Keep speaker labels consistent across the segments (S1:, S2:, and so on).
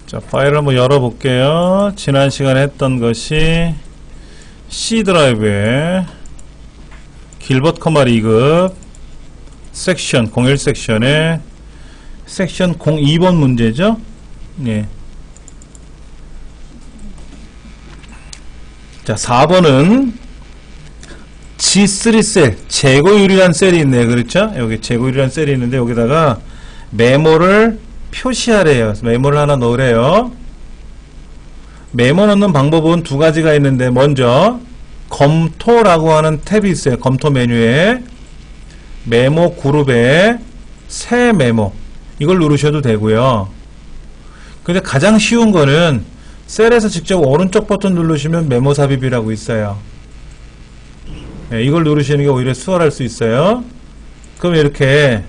S1: 자, 파일을 한번 열어볼게요. 지난 시간에 했던 것이 C 드라이브에 길버트 커마 2급 섹션 01 섹션에 섹션 02번 문제죠. 예. 자, 4번은 G3 셀, 재고율이란 셀이 있네요. 그렇죠? 여기 재고율이란 셀이 있는데 여기다가 메모를 표시하래요. 메모를 하나 넣으래요. 메모 넣는 방법은 두 가지가 있는데, 먼저 검토라고 하는 탭이 있어요. 검토 메뉴에 메모 그룹에 새 메모, 이걸 누르셔도 되고요. 근데 가장 쉬운 거는 셀에서 직접 오른쪽 버튼 누르시면 메모 삽입이라고 있어요. 네, 이걸 누르시는 게 오히려 수월할 수 있어요. 그럼 이렇게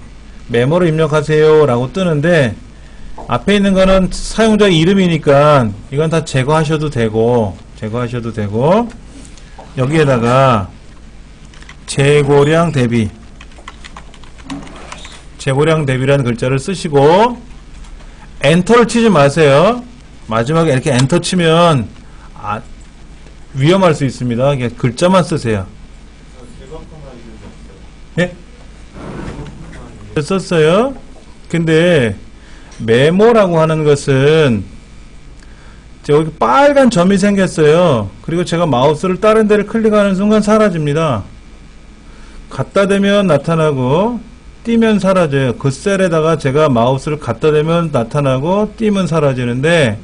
S1: 메모를 입력하세요 라고 뜨는데, 앞에 있는 거는 사용자 이름이니까 이건 다 제거하셔도 되고 여기에다가 재고량 대비라는 글자를 쓰시고 엔터를 치지 마세요. 마지막에 이렇게 엔터 치면 위험할 수 있습니다. 그냥 글자만 쓰세요. 예? 썼어요. 근데 메모라고 하는 것은 여기 빨간 점이 생겼어요. 그리고 제가 마우스를 다른 데를 클릭하는 순간 사라집니다. 갖다 대면 나타나고 띄면 사라져요. 그 셀에다가 제가 마우스를 갖다 대면 나타나고 띄면 사라지는데,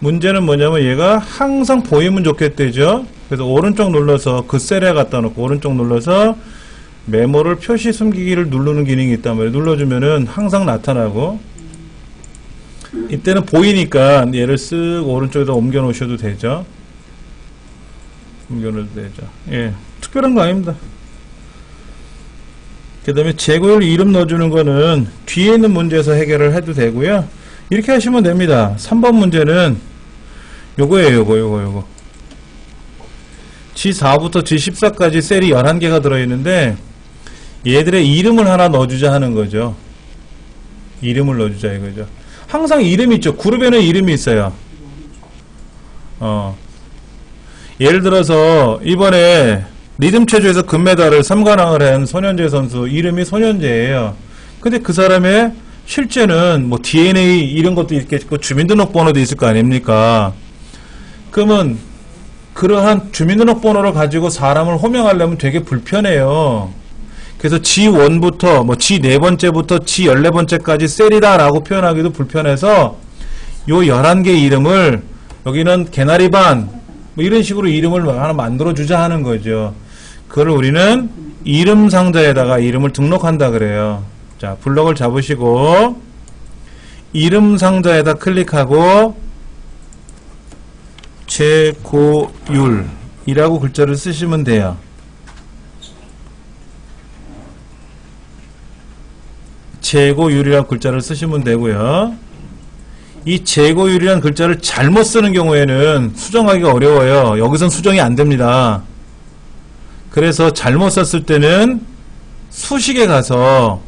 S1: 문제는 뭐냐면 얘가 항상 보이면 좋겠대죠. 그래서 오른쪽 눌러서 그 셀에 갖다 놓고 오른쪽 눌러서 메모를 표시 숨기기를 누르는 기능이 있단 말이에요. 눌러주면은 항상 나타나고, 이때는 보이니까 얘를 쓱 오른쪽에다 옮겨 놓으셔도 되죠. 예, 특별한 거 아닙니다. 그 다음에 재고율 이름 넣어주는 거는 뒤에 있는 문제에서 해결을 해도 되고요. 이렇게 하시면 됩니다. 3번 문제는 요거예요. 요거 G4부터 G14까지 셀이 11개가 들어있는데, 얘들의 이름을 하나 넣어주자 하는 거죠. 이름을 넣어주자 이거죠. 항상 이름이 있죠. 그룹에는 이름이 있어요. 예를 들어서 이번에 리듬체조에서 금메달을 3관왕을 한 손현재 선수, 이름이 손현재예요. 근데 그 사람의 실제는 뭐 DNA 이런 것도 있겠고 주민등록번호도 있을 거 아닙니까? 그러면 그러한 주민등록번호를 가지고 사람을 호명하려면 되게 불편해요. 그래서 G1부터 뭐 G4번째부터 G14번째까지 셀이다 라고 표현하기도 불편해서 요 11개 이름을, 여기는 개나리반 뭐 이런 식으로 이름을 하나 만들어 주자 하는 거죠. 그걸 우리는 이름 상자에다가 이름을 등록한다 그래요. 자, 블럭을 잡으시고 이름 상자에다 클릭하고 재고율이라고 글자를 쓰시면 돼요. 재고율이라는 글자를 쓰시면 되고요. 이 재고율이라는 글자를 잘못 쓰는 경우에는 수정하기가 어려워요. 여기선 수정이 안 됩니다. 그래서 잘못 썼을 때는 수식에 가서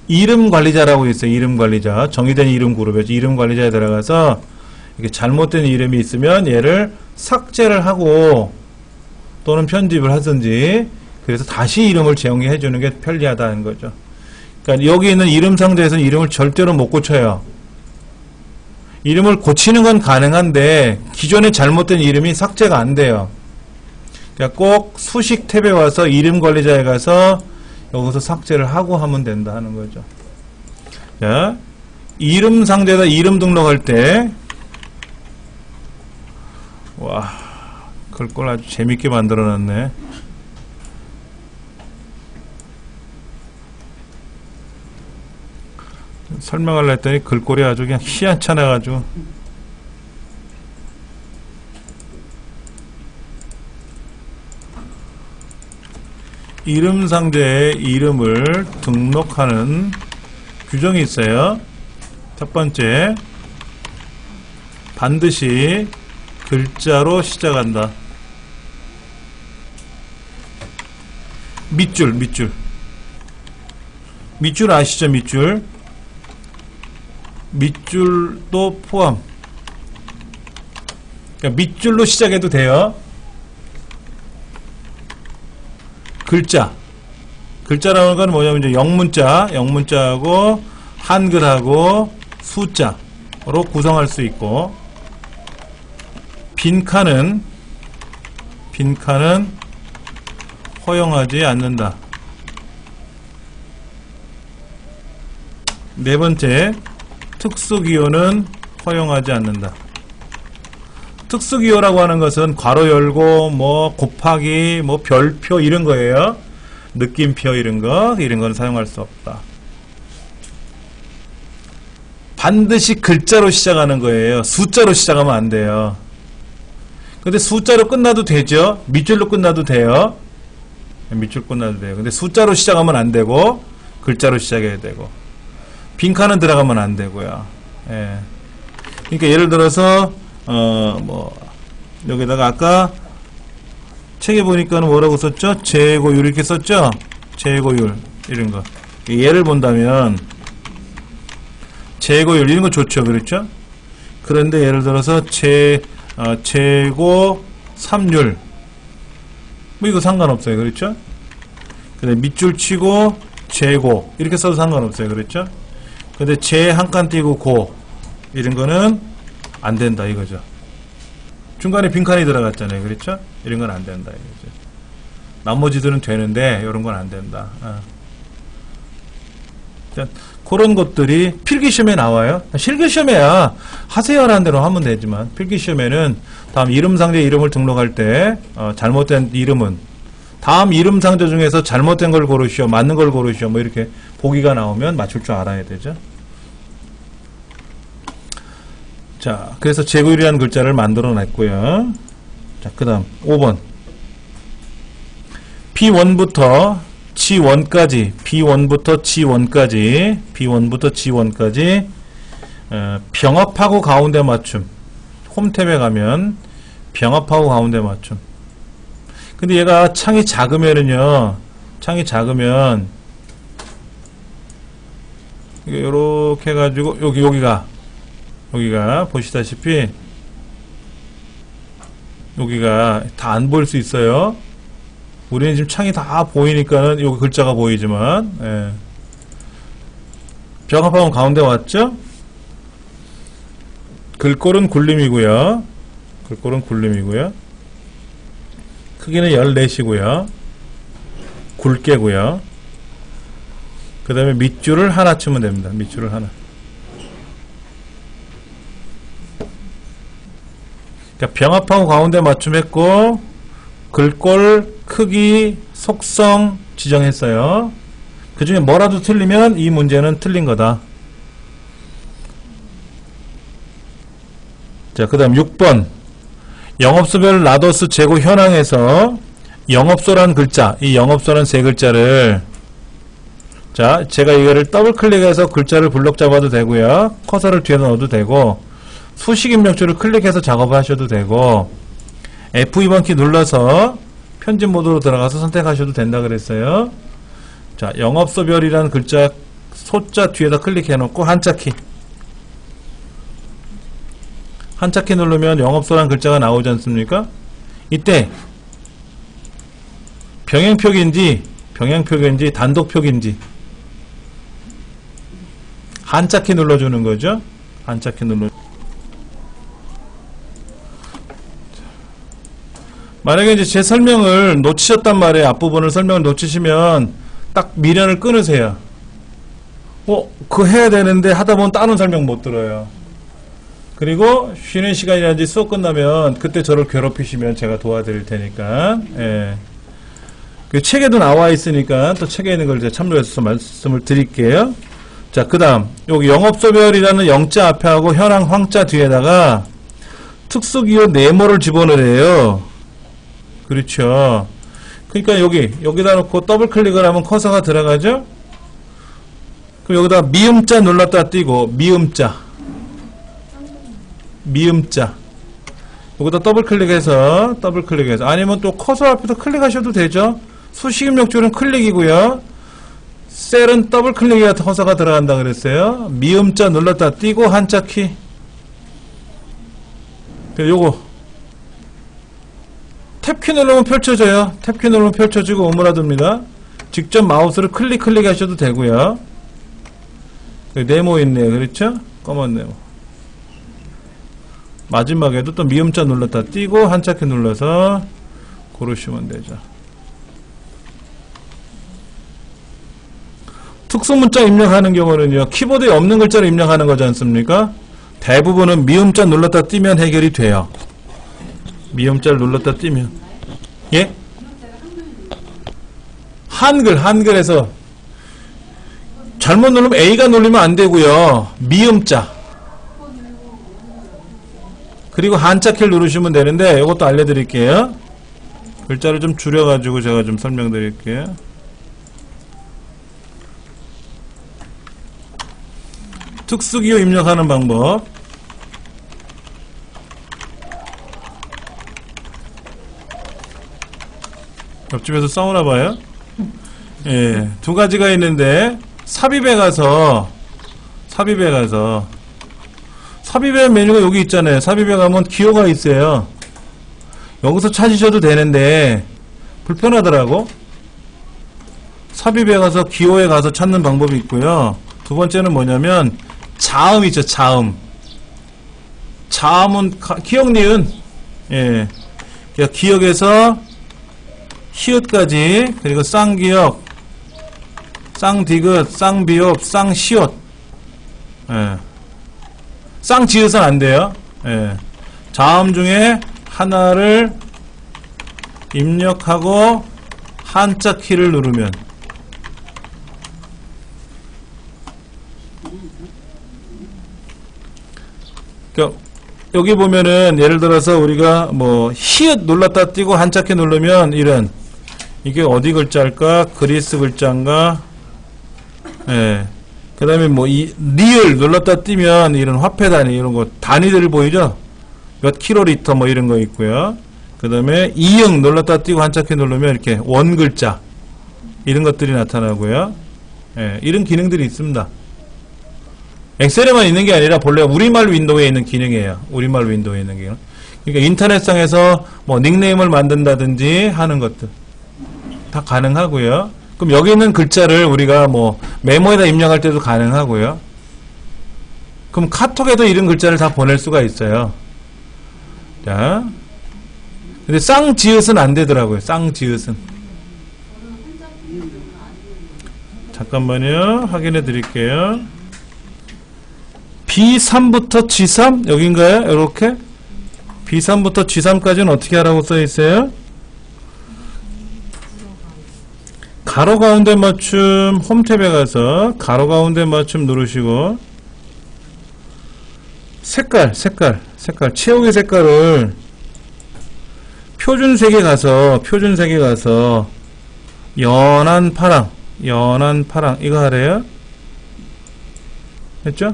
S1: 이름관리자라고 있어요. 이름관리자. 정의된 이름 그룹이죠. 이름관리자에 들어가서 이렇게 잘못된 이름이 있으면 얘를 삭제를 하고 또는 편집을 하든지, 그래서 다시 이름을 재정의해 주는 게 편리하다는 거죠. 그러니까 여기 있는 이름 상자에서는 이름을 절대로 못 고쳐요. 이름을 고치는 건 가능한데 기존에 잘못된 이름이 삭제가 안 돼요. 그러니까 꼭 수식 탭에 와서 이름 관리자에 가서 여기서 삭제를 하고 하면 된다 하는 거죠. 자, 이름 상자에다 이름 등록할 때, 와, 그걸 아주 재밌게 만들어 놨네. 설명하려 했더니 글꼴이 아주 그냥 희한찮아가지고. 이름 상자에 이름을 등록하는 규정이 있어요. 첫 번째, 반드시 글자로 시작한다. 밑줄 아시죠? 밑줄. 밑줄도 포함. 그러니까 밑줄로 시작해도 돼요. 글자라는 건 뭐냐면 이제 영문자하고 한글하고 숫자로 구성할 수 있고, 빈칸은 허용하지 않는다. 네 번째, 특수기호는 허용하지 않는다. 특수기호라고 하는 것은 괄호 열고 뭐 곱하기 뭐 별표 이런 거예요. 느낌표 이런 건 사용할 수 없다. 반드시 글자로 시작하는 거예요. 숫자로 시작하면 안 돼요. 근데 숫자로 끝나도 되죠. 밑줄로 끝나도 돼요. 밑줄 끝나도 돼요. 근데 숫자로 시작하면 안 되고 글자로 시작해야 되고, 빈칸은 들어가면 안 되고요. 예. 그러니까 예를 들어서 뭐 여기다가 아까 책에 보니까는 뭐라고 썼죠? 제고율 이렇게 썼죠? 제고율 이런 거. 예를 본다면 제고율 이런 거 좋죠, 그렇죠? 그런데 예를 들어서 제고 3율 뭐 이거 상관없어요, 그렇죠? 근데 밑줄 치고 제고 이렇게 써도 상관없어요, 그렇죠? 근데 제 한 칸 띄고 고 이런 거는 안 된다 이거죠. 중간에 빈칸이 들어갔잖아요, 그렇죠? 이런 건 안 된다 이거죠. 나머지들은 되는데 이런 건 안 된다. 그런 것들이 필기시험에 나와요. 실기시험에야 하세요라는 대로 하면 되지만, 필기시험에는 다음 이름상자에 이름을 등록할 때 잘못된 이름은 다음 이름상자 중에서 잘못된 걸 고르시오, 맞는 걸 고르시오 뭐 이렇게 보기가 나오면 맞출 줄 알아야 되죠. 자, 그래서 제고율이라는 글자를 만들어 냈고요. 자, 그 다음 5번 B1부터 G1까지 B1부터 G1까지 병합하고 가운데 맞춤. 홈탭에 가면 병합하고 가운데 맞춤. 근데 얘가 창이 작으면은요, 요렇게 해가지고 여기가 보시다시피 여기가 다 안 보일 수 있어요. 우리는 지금 창이 다 보이니까는 여기 글자가 보이지만, 예. 병합하면 가운데 왔죠? 글꼴은 굴림이고요. 크기는 14이고요. 굵게고요. 그 다음에 밑줄을 하나 치면 됩니다. 밑줄을 하나. 그러니까 병합하고 가운데 맞춤했고, 글꼴, 크기, 속성 지정했어요. 그 중에 뭐라도 틀리면 이 문제는 틀린 거다. 자, 그 다음 6번. 영업소별 라더스 재고 현황에서 영업소란 글자, 이 영업소란 세 글자를, 자, 제가 이거를 더블 클릭해서 글자를 블록 잡아도 되고요. 커서를 뒤에 넣어도 되고, 수식 입력줄을 클릭해서 작업을 하셔도 되고, F2번 키 눌러서 편집 모드로 들어가서 선택하셔도 된다 그랬어요. 자, 영업소별이라는 글자 소자 뒤에다 클릭해 놓고 한자키 누르면 영업소란 글자가 나오지 않습니까? 이때 병행표기인지 단독표기인지 한자키 눌러주는 거죠. 한자키 눌러. 만약에 이제 제 설명을 놓치셨단 말이에요. 앞부분을 설명을 놓치시면 딱 미련을 끊으세요. 그거 해야 되는데 하다 보면 다른 설명 못 들어요. 그리고 쉬는 시간이라든지 수업 끝나면 그때 저를 괴롭히시면 제가 도와드릴 테니까, 예. 그 책에도 나와 있으니까 또 책에 있는 걸 제가 참조해서 말씀을 드릴게요. 자, 그 다음 여기 영업소별이라는 영자 앞에 하고 현황 황자 뒤에다가 특수기호 네모를 집어넣으래요. 그렇죠. 그러니까 여기다 놓고 더블 클릭을 하면 커서가 들어가죠. 그럼 여기다 미음자 눌렀다 띄고 미음자 여기다 더블 클릭해서 아니면 또 커서 앞에서 클릭하셔도 되죠. 수식 입력줄은 클릭이고요. 셀은 더블 클릭이야 허사가 들어간다 그랬어요. 미음자 눌렀다 띄고 한자 키. 요거 탭키 누르면 펼쳐져요. 탭키 누르면 펼쳐지고 오므라듭니다. 직접 마우스를 클릭 하셔도 되고요. 네모 있네요. 그렇죠? 검은 네모. 마지막에도 또 미음자 눌렀다 띄고 한자키 눌러서 고르시면 되죠. 특수문자 입력하는 경우는요, 키보드에 없는 글자를 입력하는 거지 않습니까? 대부분은 미음자 눌렀다 띄면 해결이 돼요. 미음자를 눌렀다 띄면. 예? 한글에서 잘못 누르면 A가 눌리면 안 되고요. 미음자. 그리고 한자 키를 누르시면 되는데 이것도 알려드릴게요. 글자를 좀 줄여가지고 제가 좀 설명드릴게요. 특수기호 입력하는 방법. 옆집에서 싸우나봐요. 예, 두 가지가 있는데 삽입에 가서 삽입의 메뉴가 여기 있잖아요. 삽입에 가면 기호가 있어요. 여기서 찾으셔도 되는데 불편하더라고. 삽입에 가서 기호에 가서 찾는 방법이 있고요. 두 번째는 뭐냐면 자음이죠. 자음은 기역, 니은. 예, 그러니까 기역에서 히읗까지, 그리고 쌍기역, 쌍디귿, 쌍비읍, 쌍시옷. 예. 쌍지읒은 안 돼요. 예. 자음 중에 하나를 입력하고 한자 키를 누르면 그러니까 여기 보면은 예를 들어서 우리가 뭐 히읗 눌렀다 띄고 한자 키 누르면 이런 이게 어디 글자일까? 그리스 글자인가? 예. 그 다음에 뭐 이 리을 눌렀다 띄면 이런 화폐 단위 이런 거 단위들 보이죠? 몇 킬로리터 뭐 이런 거 있고요. 그 다음에 이응 눌렀다 띄고 한자 키 누르면 이렇게 원 글자 이런 것들이 나타나고요. 예. 이런 기능들이 있습니다. 엑셀에만 있는 게 아니라 본래 우리말 윈도우에 있는 기능이에요. 우리말 윈도우에 있는 기능. 그러니까 인터넷상에서 뭐 닉네임을 만든다든지 하는 것들 다 가능하고요. 그럼 여기 있는 글자를 우리가 뭐 메모에다 입력할 때도 가능하고요. 그럼 카톡에도 이런 글자를 다 보낼 수가 있어요. 자, 근데 쌍지읒은 안 되더라고요. 쌍지읒은. 잠깐만요. 확인해 드릴게요. B3부터 G3 여긴가요? 이렇게 B3부터 G3까지는 어떻게 하라고 써 있어요? 가로 가운데 맞춤 홈탭에 가서 가로 가운데 맞춤 누르시고 색깔 채우기 색깔을 표준색에 가서 연한 파랑 이거 하래요. 했죠?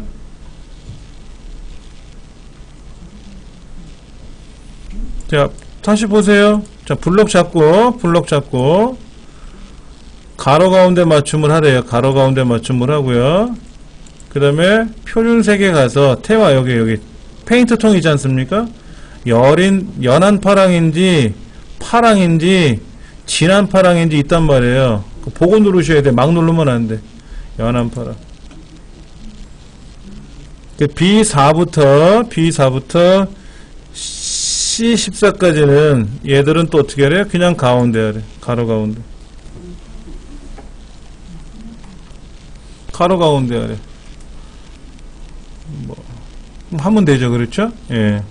S1: 자, 다시 보세요. 자, 블록 잡고 가로 가운데 맞춤을 하래요. 가로 가운데 맞춤을 하고요. 그 다음에 표준색에 가서 태화 여기 페인트 통 있지 않습니까? 연한 파랑인지 진한 파랑인지 있단 말이에요. 보고 누르셔야 돼. 막 누르면 안 돼. 연한 파랑. B4부터 C14까지는 얘들은 또 어떻게 하래요? 그냥 가운데 하래. 가로 가운데 하래. 뭐 하면 되죠. 그렇죠? 예.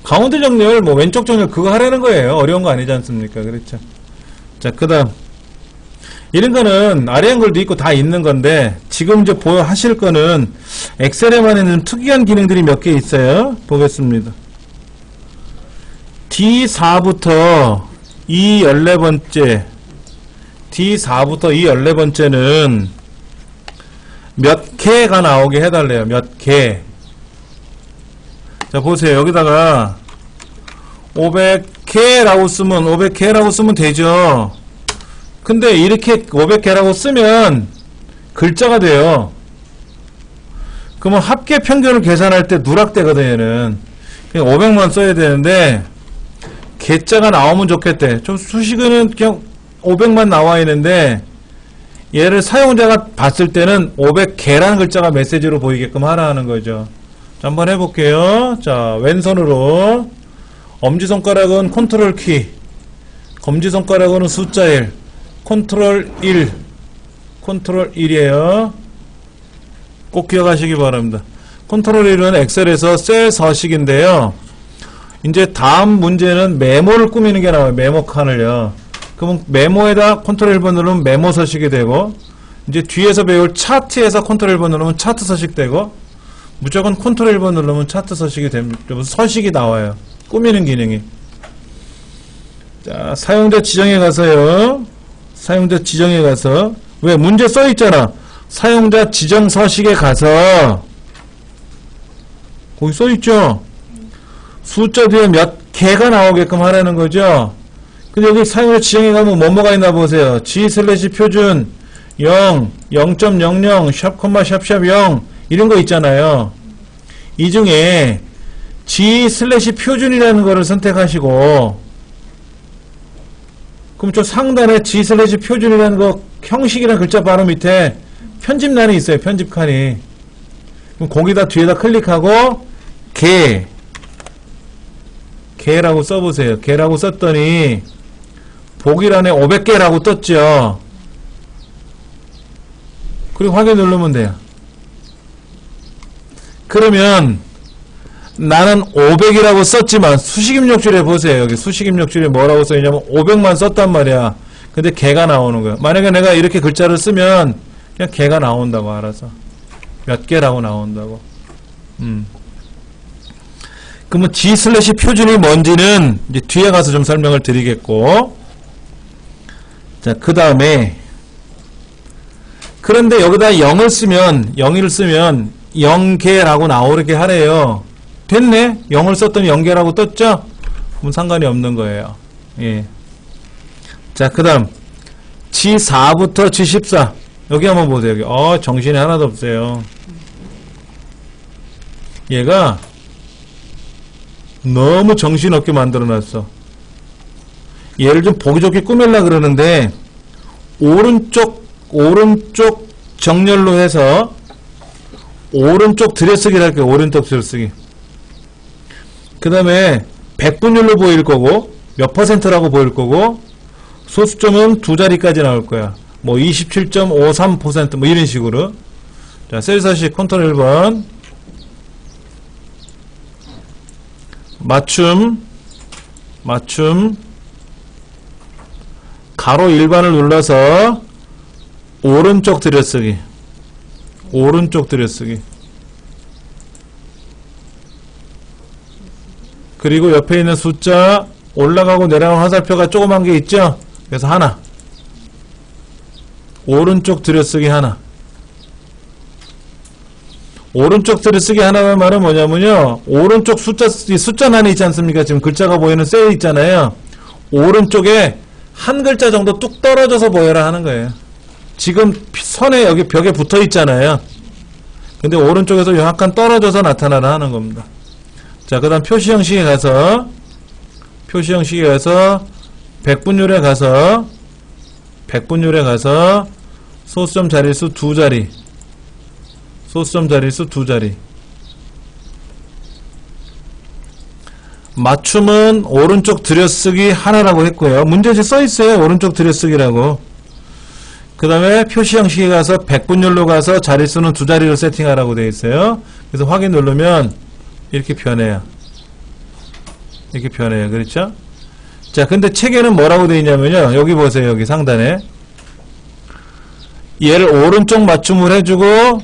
S1: 가운데 정렬, 뭐 왼쪽 정렬 그거 하라는 거예요. 어려운 거 아니지 않습니까? 그렇죠? 자, 그 다음 이런 거는 아래 한글도 있고 다 있는 건데 지금 이제 하실 거는 엑셀에만 있는 특이한 기능들이 몇 개 있어요. 보겠습니다. D4부터 E 14번째 D4부터 E 14번째는 몇 개가 나오게 해달래요. 몇 개. 자, 보세요. 여기다가 500개라고 쓰면 500개라고 쓰면 되죠. 근데 이렇게 500개라고 쓰면 글자가 돼요. 그러면 합계 평균을 계산할 때 누락되거든 얘는. 그냥 500만 써야 되는데 개자가 나오면 좋겠대. 좀 수식어는 그냥 500만 나와 있는데 얘를 사용자가 봤을 때는 500개라는 글자가 메시지로 보이게끔 하라는 거죠. 자, 한번 해볼게요. 자, 왼손으로 엄지손가락은 컨트롤 키, 검지손가락은 숫자 1, 컨트롤 1, 컨트롤 1이에요. 꼭 기억하시기 바랍니다. 컨트롤 1은 엑셀에서 셀 서식인데요. 이제 다음 문제는 메모를 꾸미는 게 나와요. 메모 칸을요. 그럼 메모에다 컨트롤 1번 누르면 메모 서식이 되고, 이제 뒤에서 배울 차트에서 컨트롤 1번 누르면 차트 서식 되고, 무조건 컨트롤 1번 누르면 차트 서식이 됩니다. 서식이 나와요. 꾸미는 기능이. 자, 사용자 지정에 가서요. 사용자 지정에 가서, 왜 문제 써 있잖아. 사용자 지정 서식에 가서 거기 써 있죠. 숫자 뒤에 몇 개가 나오게끔 하라는 거죠. 근데 여기 사용자 지정에 가면 뭐가 있나 보세요. G/표준 0, 0.00, 샵, 샵 0 이런 거 있잖아요. 이 중에 G/표준이라는 거를 선택하시고, 그럼 저 상단에 G/표준이라는 거 형식이라는 글자 바로 밑에 편집란이 있어요. 편집칸이. 그럼 거기다 뒤에다 클릭하고 개라고 써보세요. 개라고 썼더니 보기란에 500개라고 떴죠. 그리고 확인 누르면 돼요. 그러면 나는 500이라고 썼지만 수식입력줄에 보세요. 여기 수식입력줄에 뭐라고 써있냐면 500만 썼단 말이야. 근데 개가 나오는 거야. 만약에 내가 이렇게 글자를 쓰면 그냥 개가 나온다고 알아서. 몇 개라고 나온다고. 그러면 G/표준이 뭔지는 이제 뒤에 가서 좀 설명을 드리겠고. 자, 그 다음에 그런데 여기다 0을 쓰면 0개라고 나오게 하래요. 됐네? 0을 썼더니 0개라고 떴죠? 그럼 상관이 없는 거예요. 예. 자, 그 다음 G4부터 G14 여기 한번 보세요. 여기. 정신이 하나도 없어요. 얘가 너무 정신없게 만들어놨어. 얘를 좀 보기 좋게 꾸밀라 그러는데 오른쪽 정렬로 해서 오른쪽 들여쓰기를 할게요. 오른쪽 들여쓰기. 그 다음에 백분율로 보일 거고 몇 퍼센트라고 보일 거고 소수점은 두 자리까지 나올 거야. 뭐 27.53% 뭐 이런 식으로. 자, 셀 서식 컨트롤 1번 맞춤 가로 일반을 눌러서 오른쪽 들여쓰기 그리고 옆에 있는 숫자 올라가고 내려가는 화살표가 조그만 게 있죠. 그래서 하나 오른쪽 들여쓰기 하나. 오른쪽 들여쓰기 하나란 말은 뭐냐면요, 오른쪽 숫자란이 있지 않습니까? 지금 글자가 보이는 셀 있잖아요. 오른쪽에 한 글자 정도 뚝 떨어져서 보여라 하는 거예요. 지금 선에 여기 벽에 붙어 있잖아요. 근데 오른쪽에서 약간 떨어져서 나타나라 하는 겁니다. 자, 그 다음 표시 형식에 가서 백분율에 가서 소수점 자릿수 두 자리. 맞춤은 오른쪽 들여쓰기 하나라고 했고요. 문제지 써있어요. 오른쪽 들여쓰기라고. 그 다음에 표시 형식에 가서 백분율로 가서 자릿수는 두 자리로 세팅하라고 되어 있어요. 그래서 확인 누르면 이렇게 변해요. 그렇죠? 자, 근데 책에는 뭐라고 되어 있냐면요. 여기 보세요. 여기 상단에. 얘를 오른쪽 맞춤을 해주고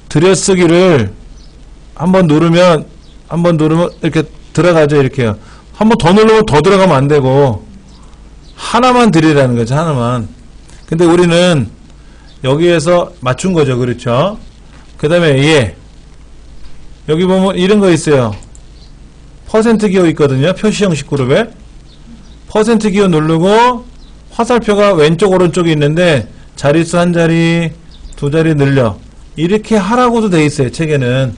S1: 들여쓰기를 한번 누르면 이렇게 들어가죠. 이렇게요. 한번 더 누르면 더 들어가면 안 되고 하나만 들이라는 거죠. 하나만. 근데 우리는 여기에서 맞춘 거죠. 그렇죠? 그 다음에 여기 보면 이런 거 있어요. 퍼센트 기호 있거든요. 표시 형식 그룹에. 퍼센트 기호 누르고 화살표가 왼쪽 오른쪽에 있는데 자릿수 한 자리, 두 자리 늘려. 이렇게 하라고도 돼 있어요. 책에는.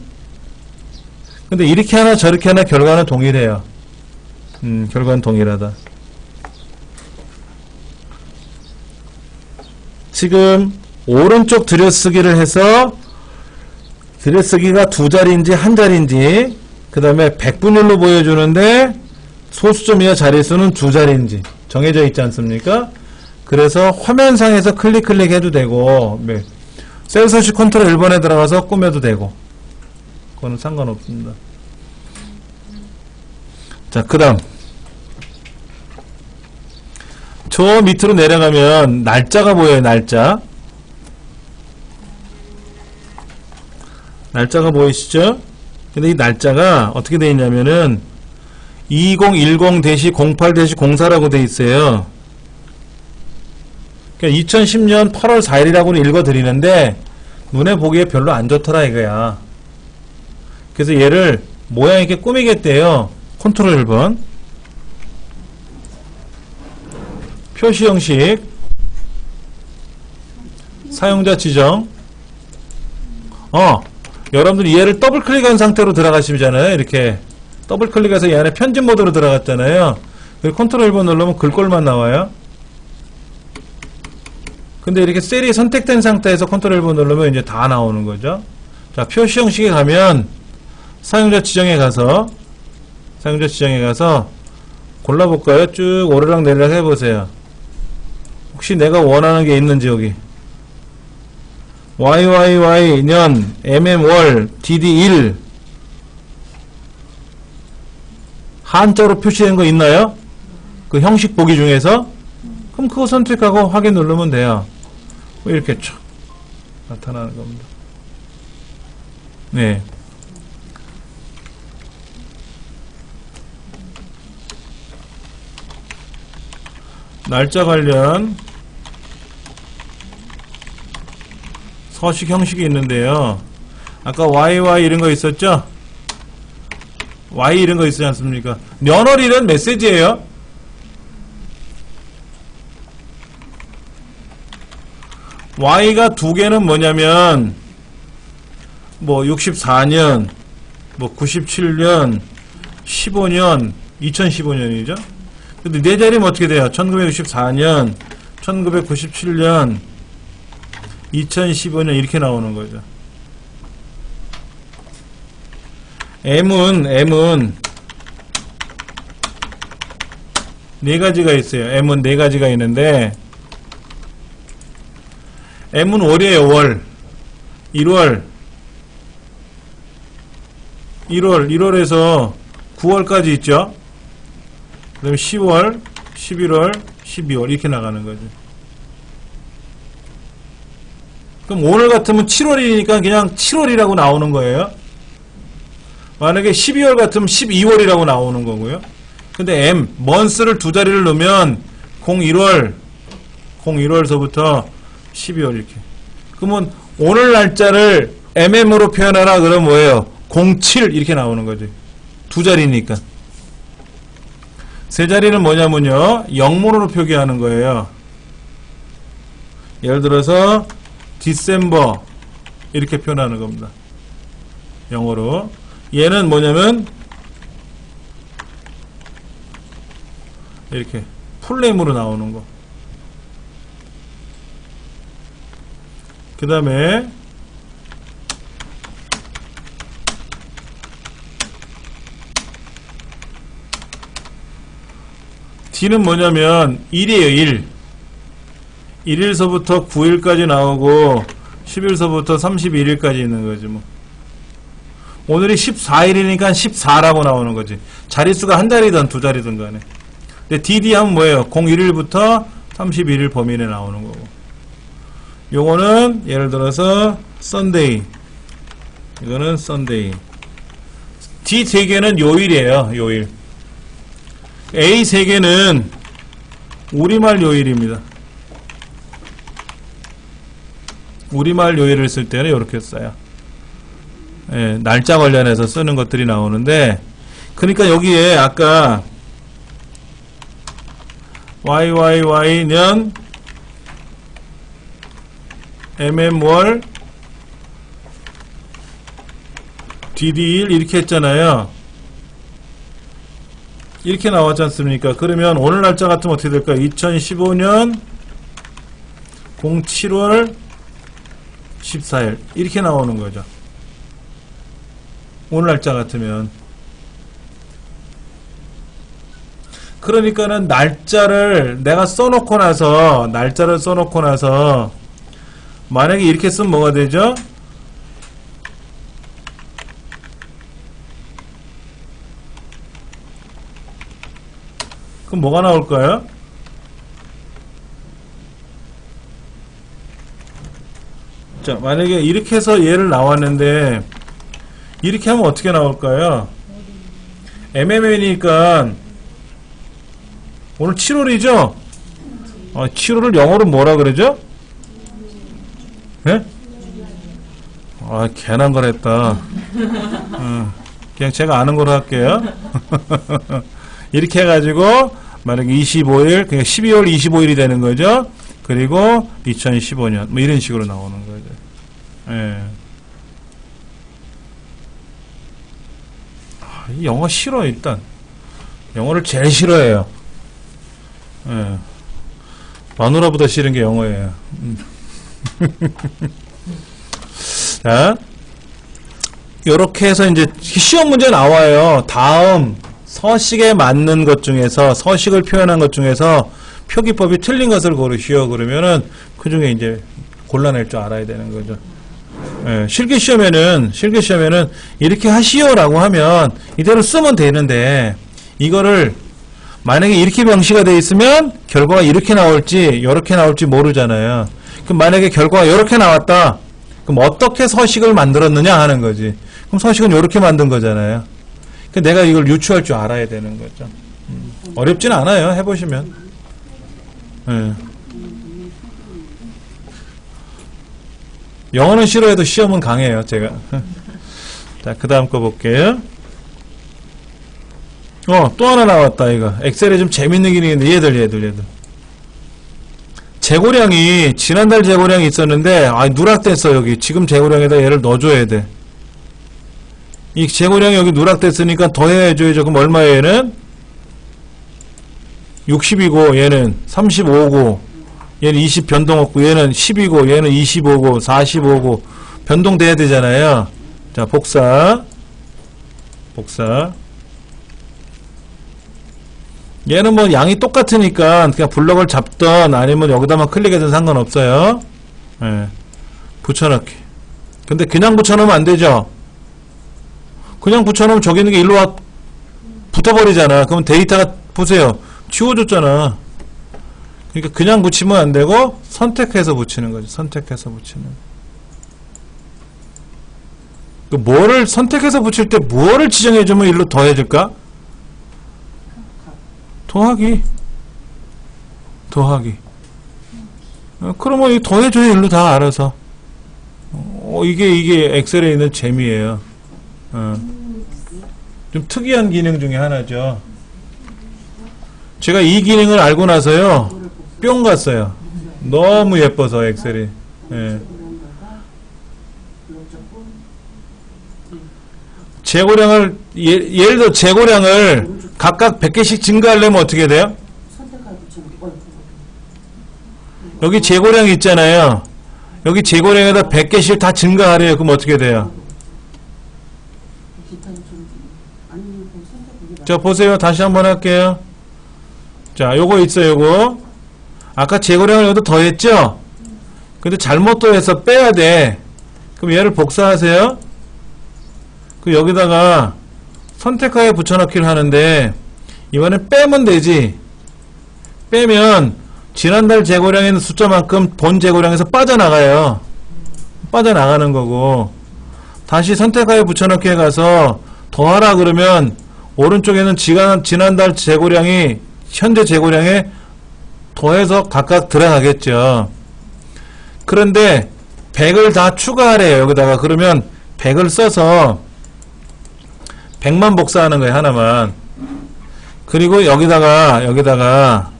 S1: 근데 이렇게 하나 저렇게 하나 결과는 동일해요. 결과는 동일하다. 지금 오른쪽 들여쓰기를 해서 들여쓰기가 두 자리인지 한 자리인지 그 다음에 백분율로 보여주는데 소수점이와 자릿수는 두 자리인지 정해져 있지 않습니까? 그래서 화면상에서 클릭 해도 되고 셀 서식 컨트롤 1번에 들어가서 꾸며도 되고 그거는 상관없습니다. 자, 그 다음 저 밑으로 내려가면 날짜가 보여요. 날짜가 보이시죠? 근데 이 날짜가 어떻게 되어 있냐면은 2010-08-04라고 되어 있어요. 그러니까 2010년 8월 4일이라고는 읽어드리는데 눈에 보기에 별로 안 좋더라 이거야. 그래서 얘를 모양 있게 꾸미겠대요. 컨트롤 1번 표시 형식 사용자 지정 여러분들이 얘를 더블 클릭한 상태로 들어가시잖아요. 이렇게 더블 클릭해서 얘 안에 편집 모드로 들어갔잖아요. 그리고 컨트롤 1번 누르면 글꼴만 나와요. 근데 이렇게 셀이 선택된 상태에서 컨트롤 1번 누르면 이제 다 나오는 거죠. 자, 표시 형식에 가면 사용자 지정에 가서 골라볼까요? 쭉 오르락 내리락 해보세요. 혹시 내가 원하는 게 있는지 여기 YYY 년 MM월 DD1 한자로 표시된 거 있나요? 그 형식 보기 중에서? 그럼 그거 선택하고 확인 누르면 돼요. 이렇게 촥 나타나는 겁니다. 네. 날짜 관련 서식 형식이 있는데요. 아까 YY 이런 거 있었죠? Y 이런 거 있지 않습니까? 년월일은 메시지예요. Y가 두 개는 뭐냐면 뭐 64년, 뭐 97년, 15년, 2015년이죠. 근데 네 자리면 어떻게 돼요? 1964년, 1997년, 2015년 이렇게 나오는 거죠. M은 네 가지가 있어요. M은 네 가지가 있는데 M은 월이에요. 월. 1월에서 9월까지 있죠. 그 다음에 10월, 11월, 12월 이렇게 나가는 거죠. 그럼 오늘 같으면 7월이니까 그냥 7월이라고 나오는 거예요. 만약에 12월 같으면 12월이라고 나오는 거고요. 근데 months를 두 자리를 넣으면 01월서부터 12월 이렇게. 그러면 오늘 날짜를 mm으로 표현하라 그러면 뭐예요? 07 이렇게 나오는 거지. 두 자리니까. 세 자리는 뭐냐면요. 영문으로 표기하는 거예요. 예를 들어서 December 이렇게 표현하는 겁니다. 영어로. 얘는 뭐냐면 이렇게 풀네임으로 나오는 거. 그 다음에 D는 뭐냐면 1이에요. 1일서부터 9일까지 나오고 10일서부터 31일까지 있는 거지 뭐. 오늘이 14일이니까 14라고 나오는 거지. 자릿수가 한 자리든 두 자리든 간에. 근데 DD 하면 뭐예요? 01일부터 31일 범위 내에 나오는 거고. 요거는 예를 들어서 Sunday. 이거는 Sunday. D 세 개는 요일이에요. 요일. A 세 개는 우리말 요일입니다. 우리말 요일을 쓸 때는 이렇게 써요. 예, 날짜 관련해서 쓰는 것들이 나오는데 그러니까 여기에 아까 YYY년 mm월 DD1 이렇게 했잖아요. 이렇게 나왔지 않습니까? 그러면 오늘 날짜 같으면 어떻게 될까요? 2015년 07월 14일 이렇게 나오는 거죠. 오늘 날짜 같으면. 그러니까는 날짜를 내가 써놓고 나서 만약에 이렇게 쓰면 뭐가 되죠? 그럼 뭐가 나올까요? 자, 만약에 이렇게 해서 얘를 나왔는데 이렇게 하면 어떻게 나올까요? MMN이니까 오늘 7월이죠? 7월을 영어로 뭐라 그러죠? 예? 괜한 걸 했다. 그냥 제가 아는 걸로 할게요. 이렇게 해가지고 만약에 25일, 그러니까 12월 25일이 되는 거죠. 그리고 2015년 뭐 이런 식으로 나오는 거죠. 예. 이 영어 싫어. 일단 영어를 제일 싫어해요. 예. 마누라보다 싫은 게 영어예요. 자, 요렇게 해서 이제 시험 문제 나와요. 다음 서식에 맞는 것 중에서, 서식을 표현한 것 중에서 표기법이 틀린 것을 고르시오. 그러면은 그 중에 이제 골라낼 줄 알아야 되는 거죠. 예, 실기시험에는 이렇게 하시오라고 하면 이대로 쓰면 되는데, 이거를 만약에 이렇게 명시가 되어 있으면 결과가 이렇게 나올지 이렇게 나올지 모르잖아요. 그럼 만약에 결과가 이렇게 나왔다. 그럼 어떻게 서식을 만들었느냐 하는 거지. 그럼 서식은 이렇게 만든 거잖아요. 그러니까 내가 이걸 유추할 줄 알아야 되는 거죠. 어렵진 않아요. 해보시면. 예. 영어는 싫어해도 시험은 강해요. 제가. 자, 그 다음 거 볼게요. 또 하나 나왔다. 이거 엑셀에 좀 재밌는 기능인데 얘들 재고량이 지난달 재고량이 있었는데 누락됐어. 여기 지금 재고량에다 얘를 넣어줘야 돼. 이 재고량이 여기 누락됐으니까 더해줘야죠. 그럼 얼마예요? 얘는 60이고 얘는 35고 얘는 20 변동 없고 얘는 10이고 얘는 25고 45고 변동돼야 되잖아요. 자, 복사 얘는 뭐 양이 똑같으니까 그냥 블럭을 잡던 아니면 여기다만 클릭해도 상관없어요. 예. 붙여넣기. 근데 그냥 붙여놓으면 안 되죠. 그냥 붙여놓으면 저기 있는 게 일로 와 붙어버리잖아. 그러면 데이터가 보세요. 지워졌잖아. 그러니까 그냥 붙이면 안 되고 선택해서 붙이는 거죠. 선택해서 붙이는. 뭐를 선택해서 붙일 때 뭐를 지정해주면 일로 더해줄까? 더하기. 그러면 이 더해줘야 일로 다 알아서. 이게 엑셀에 있는 재미예요. 좀 특이한 기능 중에 하나죠. 제가 이 기능을 알고 나서요, 뿅 갔어요. 너무 예뻐서 엑셀이. 예. 재고량을 예를 들어 재고량을 각각 100개씩 증가하려면 어떻게 돼요? 여기 재고량이 있잖아요. 여기 재고량에다 100개씩 다 증가하래요. 그럼 어떻게 돼요? 자, 보세요. 다시 한번 할게요. 자, 요거 있어요. 요거 아까 재고량을 여기다 더했죠? 근데 잘못 더해서 빼야 돼. 그럼 얘를 복사하세요. 그 여기다가 선택하에 붙여넣기를 하는데 이번엔 빼면 되지. 빼면 지난달 재고량에 있는 숫자만큼 본 재고량에서 빠져나가요. 빠져나가는 거고, 다시 선택하에 붙여넣기에 가서 더하라 그러면 오른쪽에는 지난달 재고량이 현재 재고량에 더해서 각각 들어가겠죠. 그런데 100을 다 추가하래요. 여기다가. 그러면 100을 써서 100만 복사하는 거예요. 하나만. 그리고 여기다가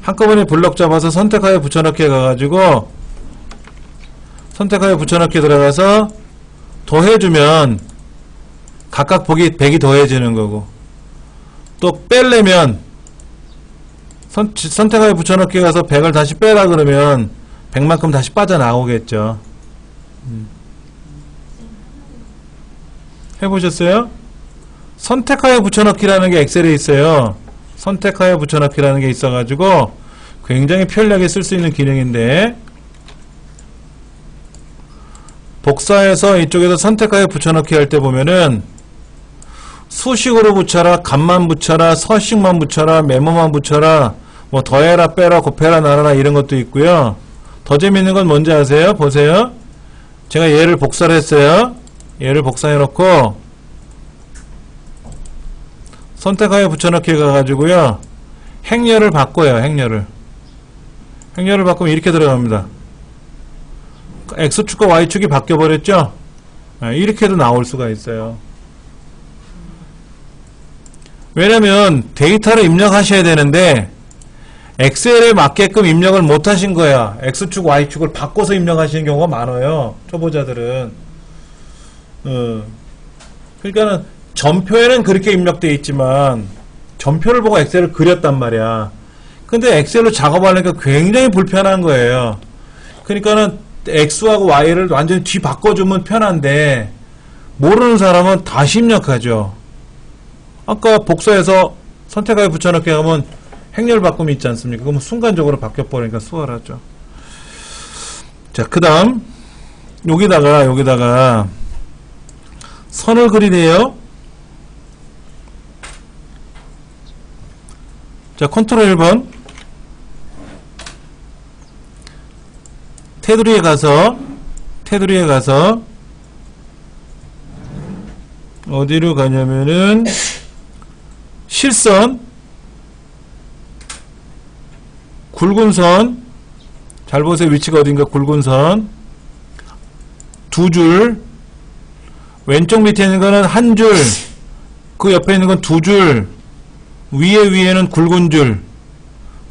S1: 한꺼번에 블럭 잡아서 선택하여 붙여넣기 가가지고 선택하여 붙여넣기 들어가서 더해주면 각각 보기 100이 더해지는 거고, 또 빼려면 선택하여 붙여넣기 가서 100을 다시 빼라 그러면 100만큼 다시 빠져나오겠죠. 해보셨어요? 선택하여 붙여넣기라는 게 엑셀에 있어요. 선택하여 붙여넣기라는 게 있어가지고 굉장히 편리하게 쓸 수 있는 기능인데, 복사해서 이쪽에서 선택하여 붙여넣기 할 때 보면은 수식으로 붙여라, 값만 붙여라, 서식만 붙여라, 메모만 붙여라, 뭐 더해라, 빼라, 곱해라, 나눠라 이런 것도 있고요. 더 재밌는 건 뭔지 아세요? 보세요. 제가 얘를 복사를 했어요. 얘를 복사해 놓고 선택하여 붙여넣기 가가지고요, 행렬을 바꿔요. 행렬을 바꾸면 이렇게 들어갑니다. X축과 Y축이 바뀌어버렸죠? 이렇게도 나올 수가 있어요. 왜냐면 데이터를 입력하셔야 되는데 엑셀에 맞게끔 입력을 못 하신 거야. X축, Y축을 바꿔서 입력하시는 경우가 많아요. 초보자들은. 그러니까는 전표에는 그렇게 입력되어 있지만 전표를 보고 엑셀을 그렸단 말이야. 근데 엑셀로 작업하려니까 굉장히 불편한 거예요. 그러니까는 X하고 Y를 완전히 뒤 바꿔주면 편한데 모르는 사람은 다시 입력하죠. 아까 복사해서 선택하여 붙여넣기 하면 행렬 바꿈이 있지 않습니까? 그러면 순간적으로 바뀌어버리니까 수월하죠. 자, 그 다음 여기다가 선을 그리네요. 자, 컨트롤 1번 테두리에 가서 어디로 가냐면은 실선, 굵은 선, 잘 보세요. 위치가 어딘가. 굵은 선 두 줄, 왼쪽 밑에 있는 거는 한 줄, 그 옆에 있는 건 두 줄, 위에는 굵은 줄,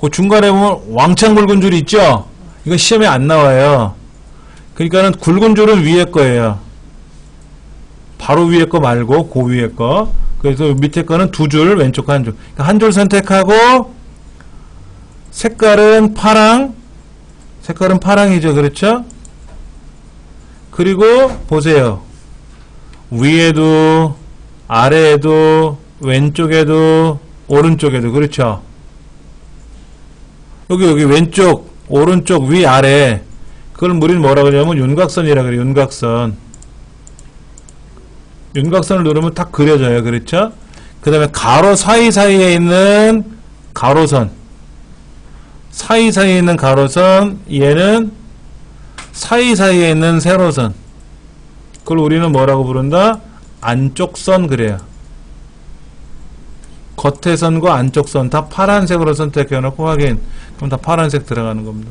S1: 그 중간에 보면 왕창 굵은 줄이 있죠? 이거 시험에 안 나와요. 그러니까는 굵은 줄은 위에 거예요. 바로 위에 거 말고 그 위에 거. 그래서 밑에 거는 두 줄, 왼쪽 한 줄. 그러니까 한 줄 선택하고 색깔은 파랑이죠. 그렇죠? 그리고 보세요. 위에도 아래에도 왼쪽에도 오른쪽에도. 그렇죠? 여기 왼쪽 오른쪽 위 아래, 그걸 우리는 뭐라 그러냐면 윤곽선이라 그래요. 윤곽선을 누르면 딱 그려져요. 그렇죠? 그 다음에 가로 사이사이에 있는 가로선, 얘는 사이사이에 있는 세로선, 그걸 우리는 뭐라고 부른다? 안쪽선 그래요. 겉에 선과 안쪽 선 다 파란색으로 선택해 놓고 확인. 그럼 다 파란색 들어가는 겁니다.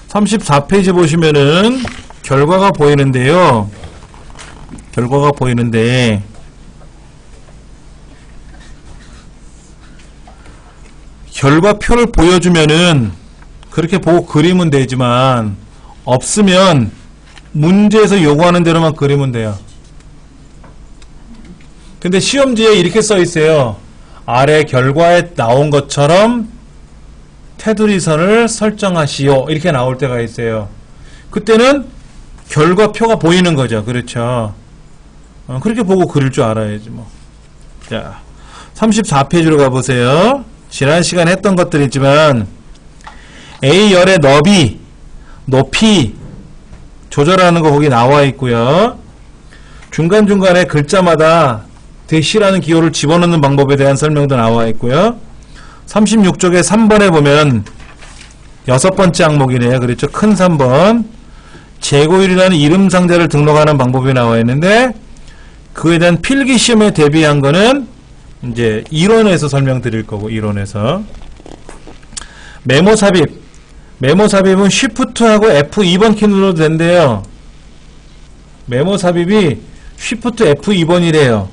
S1: 34페이지 보시면은 결과가 보이는데요. 결과표를 보여주면은 그렇게 보고 그리면 되지만, 없으면 문제에서 요구하는 대로만 그리면 돼요. 근데 시험지에 이렇게 써 있어요. 아래 결과에 나온 것처럼 테두리선을 설정하시오. 이렇게 나올 때가 있어요. 그때는 결과표가 보이는 거죠. 그렇죠? 그렇게 보고 그릴 줄 알아야지 뭐. 자, 34페이지로 가보세요. 지난 시간에 했던 것들이지만 A열의 높이 조절하는 거 거기 나와 있고요. 중간중간에 글자마다 대시라는 기호를 집어넣는 방법에 대한 설명도 나와 있고요. 36쪽에 3번에 보면 6번째 항목이네요. 그렇죠? 큰 3번. 재고율이라는 이름 상자를 등록하는 방법이 나와 있는데, 그에 대한 필기 시험에 대비한 거는 이제 이론에서 설명드릴 거고, 이론에서. 메모 삽입은 Shift하고 F2번 키 눌러도 된대요. 메모 삽입이 Shift F2번이래요.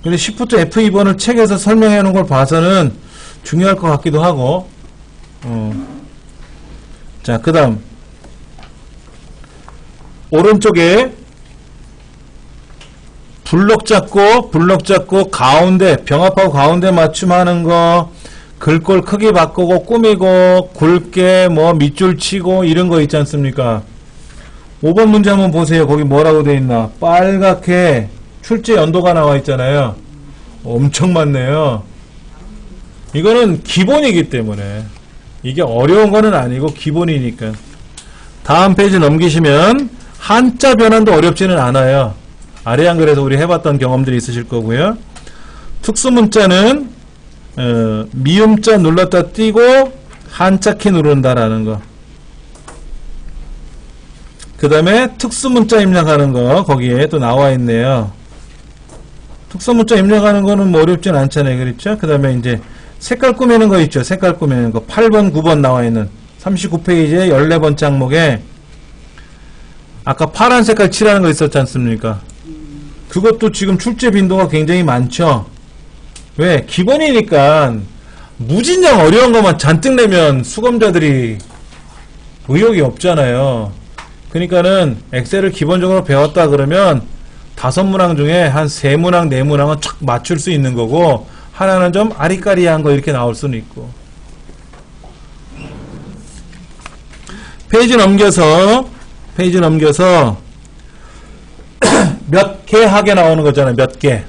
S1: 근데 Shift F2번을 책에서 설명해 놓은 걸 봐서는 중요할 것 같기도 하고. 자, 그 다음 오른쪽에 블럭 잡고 가운데 병합하고 가운데 맞춤하는 거, 글꼴 크기 바꾸고 꾸미고 굵게 뭐 밑줄 치고 이런 거 있지 않습니까? 5번 문제 한번 보세요. 거기 뭐라고 돼 있나? 빨갛게 출제 연도가 나와 있잖아요. 엄청 많네요. 이거는 기본이기 때문에 이게 어려운 거는 아니고 기본이니까. 다음 페이지 넘기시면 한자 변환도 어렵지는 않아요. 아래 한글에서 우리 해봤던 경험들이 있으실 거고요. 특수문자는 미음자 눌렀다 띄고 한자키 누른다라는 거. 그 다음에 특수문자 입력하는 거 거기에 또 나와 있네요. 특수문자 입력하는 거는 뭐 어렵진 않잖아요. 그렇죠? 그 다음에 이제 색깔 꾸미는 거 있죠. 색깔 꾸미는 거 8번 9번 나와 있는 39페이지에 14번째 항목에 아까 파란 색깔 칠하는 거 있었지 않습니까? 그것도 지금 출제 빈도가 굉장히 많죠. 왜? 기본이니까 무진장 어려운 것만 잔뜩 내면 수검자들이 의욕이 없잖아요. 그러니까는 엑셀을 기본적으로 배웠다 그러면 5문항 중에 한 3문항, 4문항은 촥 맞출 수 있는 거고 하나는 좀 아리까리한 거 이렇게 나올 수는 있고. 페이지 넘겨서 몇 개 하게 나오는 거잖아요. 몇 개.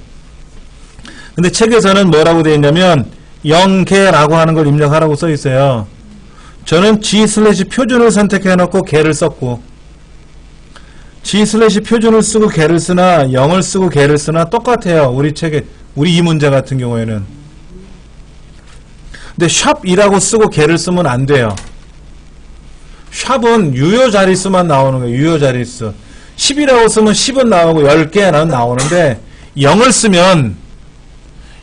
S1: 근데 책에서는 뭐라고 되어 있냐면 0개라고 하는 걸 입력하라고 써 있어요. 저는 G/표준을 선택해 놓고 개를 썼고 G/표준을 쓰고 개를 쓰나 0을 쓰고 개를 쓰나 똑같아요. 우리 책에 우리 이 문제 같은 경우에는. 근데 샵2라고 쓰고 개를 쓰면 안 돼요. 샵은 유효 자릿수만 나오는 거예요. 유효 자릿수. 10이라고 쓰면 10은 나오고 10개는 나오는데 0을 쓰면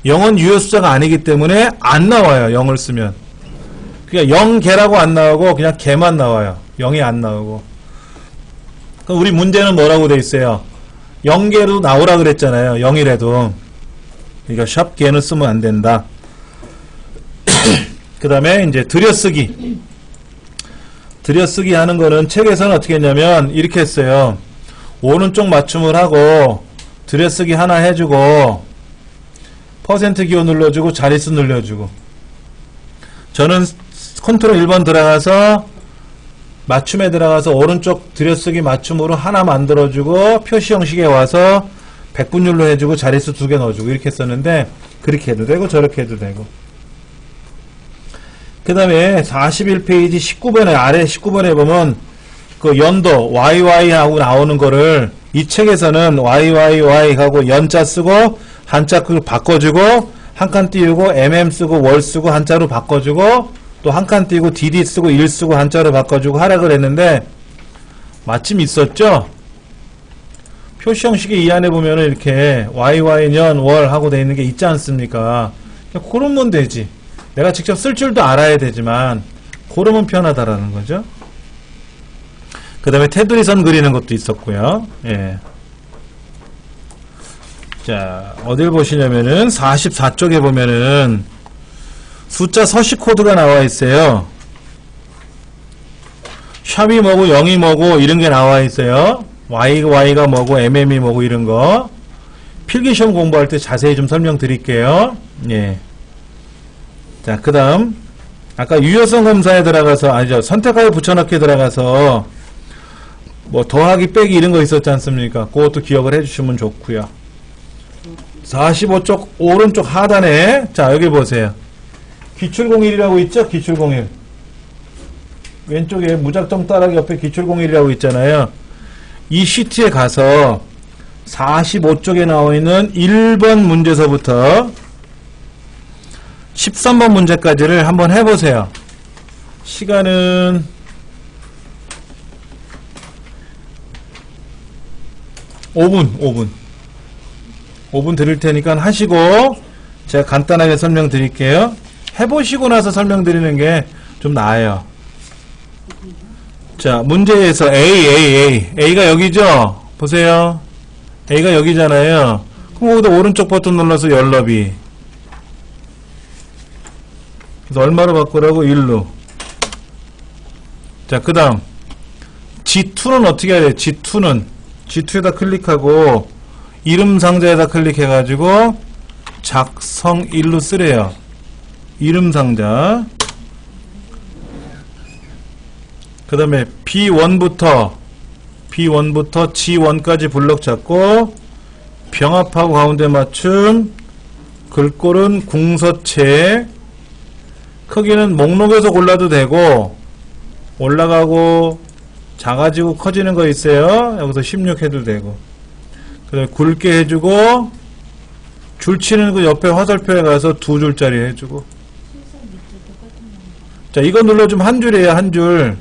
S1: 0은 유효 숫자가 아니기 때문에 안 나와요. 0을 쓰면. 그러니까 0개라고 안 나오고 그냥 개만 나와요. 0이 안 나오고. 그럼 우리 문제는 뭐라고 돼 있어요? 0개로 나오라 그랬잖아요. 0이라도. 그러니까 샵 개는 쓰면 안 된다. 그 다음에 이제 들여쓰기 하는 거는 책에서는 어떻게 했냐면 이렇게 했어요. 오른쪽 맞춤을 하고 들여쓰기 하나 해주고 퍼센트 기호 눌러주고 자릿수 눌러주고. 저는 컨트롤 1번 들어가서 맞춤에 들어가서 오른쪽 들여쓰기 맞춤으로 하나 만들어주고 표시 형식에 와서 백분율로 해주고 자릿수 2개 넣어주고 이렇게 했었는데 그렇게 해도 되고 저렇게 해도 되고. 그 다음에 41페이지 19번에 아래 19번에 보면 그 연도 YY 하고 나오는 거를 이 책에서는 YYY 하고 연자 쓰고 한자 그걸 바꿔주고 한 칸 띄우고 MM 쓰고 월 쓰고 한자로 바꿔주고 또 한 칸 띄우고 DD 쓰고 일 쓰고 한자로 바꿔주고 하라 그랬는데 마침 있었죠? 표시 형식의 이 안에 보면은 이렇게 YY년 월 하고 돼 있는 게 있지 않습니까? 그러면 되지. 내가 직접 쓸 줄도 알아야 되지만 고르면 편하다라는 거죠. 그 다음에 테두리 선 그리는 것도 있었고요. 예. 자, 어딜 보시냐면은 44쪽에 보면은 숫자 서식 코드가 나와 있어요. 샵이 뭐고 0이 뭐고 이런 게 나와 있어요. YY가 뭐고 MM이 뭐고 이런 거. 필기시험 공부할 때 자세히 좀 설명드릴게요. 예. 자, 그 다음 아까 유효성 검사에 들어가서 아니죠. 선택하여 붙여넣기에 들어가서 뭐 더하기 빼기 이런 거 있었지 않습니까? 그것도 기억을 해주시면 좋고요. 45쪽 오른쪽 하단에 자 여기 보세요. 기출공일이라고 있죠? 기출공일. 왼쪽에 무작정 따라기 옆에 기출공일이라고 있잖아요. 이 시트에 가서 45쪽에 나와 있는 1번 문제서부터 13번 문제까지를 한번 해보세요. 시간은 5분 드릴 테니까 하시고 제가 간단하게 설명드릴게요. 해보시고 나서 설명드리는 게 좀 나아요. 자, 문제에서 A가 여기죠? 보세요. A가 여기잖아요. 그럼 거기다 오른쪽 버튼 눌러서 열너비. 그래서 얼마로 바꾸라고? 1로. 자, 그 다음 G2는 어떻게 해야 돼? G2에다 클릭하고 이름 상자에다 클릭해가지고 작성 1로 쓰래요. 이름 상자. 그 다음에 B1부터 G1까지 블럭 잡고 병합하고 가운데 맞춤, 글꼴은 궁서체, 크기는 목록에서 골라도 되고 올라가고 작아지고 커지는 거 있어요. 여기서 16 해도 되고. 그 다음에 굵게 해주고 줄치는 그 옆에 화살표에 가서 2줄짜리 해주고. 자, 이거 눌러주면 한 줄이에요. 한 줄.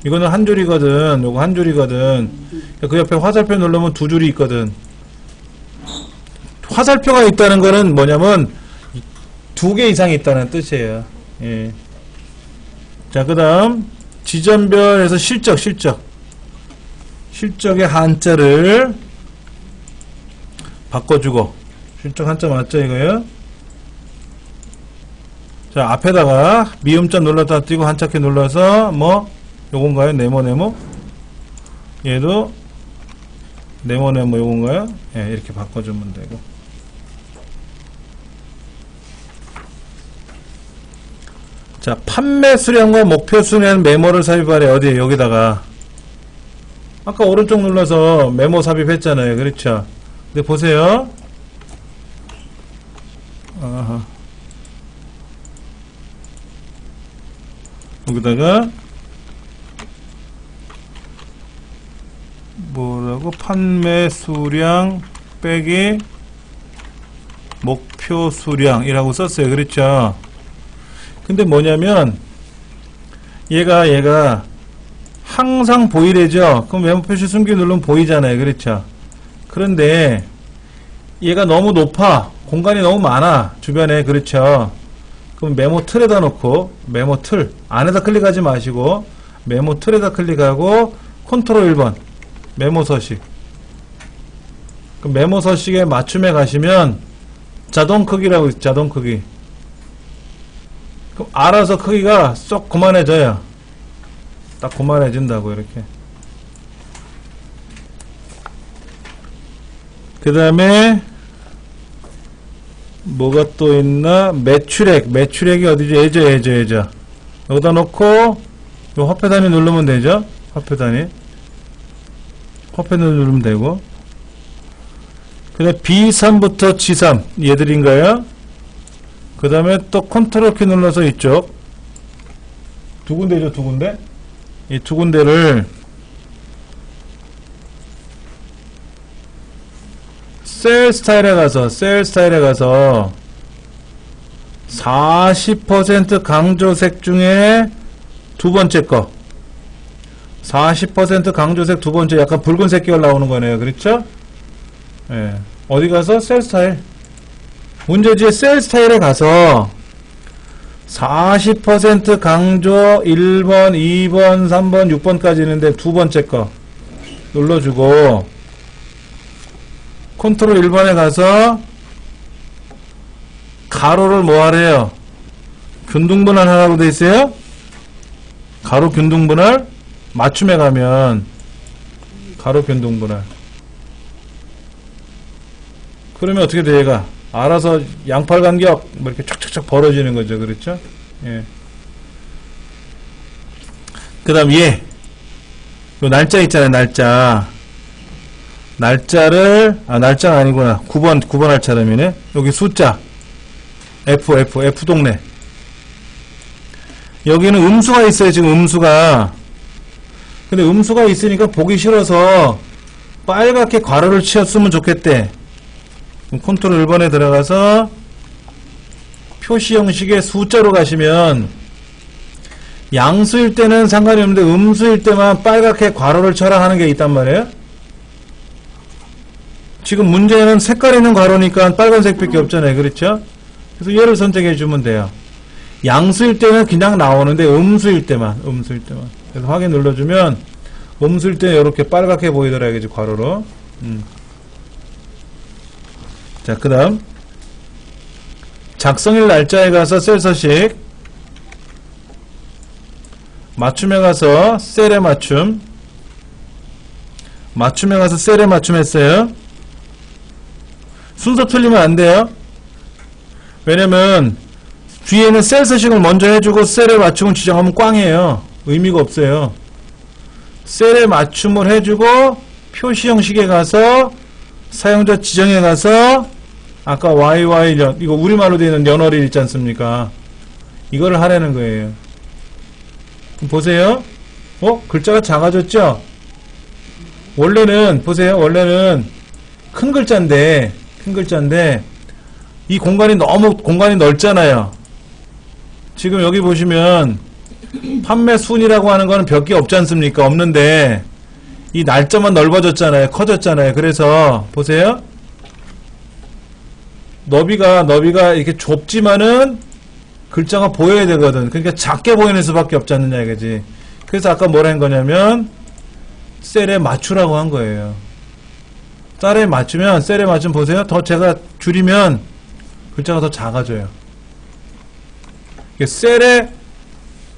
S1: 이거는 한 줄이거든. 요거 한 줄이거든. 그 옆에 화살표 누르면 2줄이 있거든. 화살표가 있다는 거는 뭐냐면 2개 이상이 있다는 뜻이에요. 예. 자, 그 다음 지점별에서 실적의 한자를 바꿔주고. 실적 한자 맞죠 이거요? 자, 앞에다가 미음자 눌렀다 띄고 한자키 눌러서 뭐 요건가요? 네모네모. 얘도 네모네모 요건가요? 예, 이렇게 바꿔주면 되고. 자, 판매 수량과 목표 수량 메모를 삽입하래. 어디에? 여기다가. 아까 오른쪽 눌러서 메모 삽입했잖아요. 그렇죠? 근데 보세요. 아하. 여기다가 뭐라고? 판매 수량 빼기 목표 수량이라고 썼어요. 그렇죠? 근데 뭐냐면 얘가 항상 보이래죠. 그럼 메모 표시 숨기 누르면 보이잖아요. 그렇죠? 그런데 얘가 너무 높아. 공간이 너무 많아. 주변에. 그렇죠? 그럼 메모 틀에다 놓고 메모 틀 안에다 클릭하지 마시고 메모 틀에다 클릭하고 컨트롤 1번 메모 서식. 그 메모 서식에 맞춤에 가시면 자동 크기라고 있어요. 자동 크기. 그럼 알아서 크기가 쏙 그만해져요. 딱 그만해진다고 이렇게. 그 다음에 뭐가 또 있나? 매출액이 어디죠? 예저. 여기다 놓고 요 화폐 단위 누르면 되죠? 화폐 단위 누르면 되고. 그 다음에 B3부터 G3 얘들인가요? 그 다음에 또 컨트롤 키 눌러서 이쪽 두 군데죠. 두 군데. 이 두 군데를 셀 스타일에 가서 40% 강조색 중에 두 번째 거 40% 강조색 두 번째 약간 붉은색 계열 나오는 거네요. 그렇죠? 예. 어디 가서 셀 스타일 문제지의 셀 스타일에 가서 40% 강조 1번, 2번, 3번, 6번까지 있는데 두 번째 거 눌러주고 컨트롤 1번에 가서 가로를 뭐 하래요? 균등분할 하라고 돼 있어요? 가로 균등분할 맞춤에 가면 가로 균등분할 그러면 어떻게 돼? 얘가 알아서 양팔 간격 뭐 이렇게 촥촥촥 벌어지는 거죠. 그렇죠? 예. 그 다음 요 날짜 있잖아요. 날짜를 날짜가 아니구나. 9번 날짜라면에 여기 숫자 F 동네 여기는 음수가 있어요. 지금 음수가. 근데 음수가 있으니까 보기 싫어서 빨갛게 괄호를 치었으면 좋겠대. 컨트롤 1번에 들어가서 표시 형식의 숫자로 가시면 양수일 때는 상관이 없는데 음수일 때만 빨갛게 괄호를 쳐라 하는 게 있단 말이에요. 지금 문제는 색깔 있는 괄호니까 빨간색밖에 없잖아요. 그렇죠? 그래서 얘를 선택해 주면 돼요. 양수일 때는 그냥 나오는데 음수일 때만 그래서 확인 눌러주면 몸 쓸 때 이렇게 빨갛게 보이더라야지, 괄호로. 자, 그 다음. 작성일 날짜에 가서 셀 서식. 맞춤에 가서 셀에 맞춤. 맞춤에 가서 셀에 맞춤 했어요. 순서 틀리면 안 돼요. 왜냐면 뒤에는 셀 서식을 먼저 해주고 셀에 맞춤을 지정하면 꽝이에요. 의미가 없어요. 셀에 맞춤을 해주고 표시 형식에 가서 사용자 지정에 가서 아까 YY 이거 우리말로 되어 있는 연월일 있지 않습니까? 이거를 하라는 거예요. 보세요. 글자가 작아졌죠? 원래는 보세요. 원래는 큰 글자인데 이 공간이 너무 공간이 넓잖아요. 지금 여기 보시면 판매 순이라고 하는 거는 몇 개 없지 않습니까? 없는데 이 날짜만 넓어졌잖아요. 커졌잖아요. 그래서 보세요. 너비가 이렇게 좁지만은 글자가 보여야 되거든. 그러니까 작게 보이는 수밖에 없지 않느냐 이거지. 그래서 아까 뭐라 한 거냐면 셀에 맞추라고 한 거예요. 셀에 맞추면 보세요. 더 제가 줄이면 글자가 더 작아져요. 셀에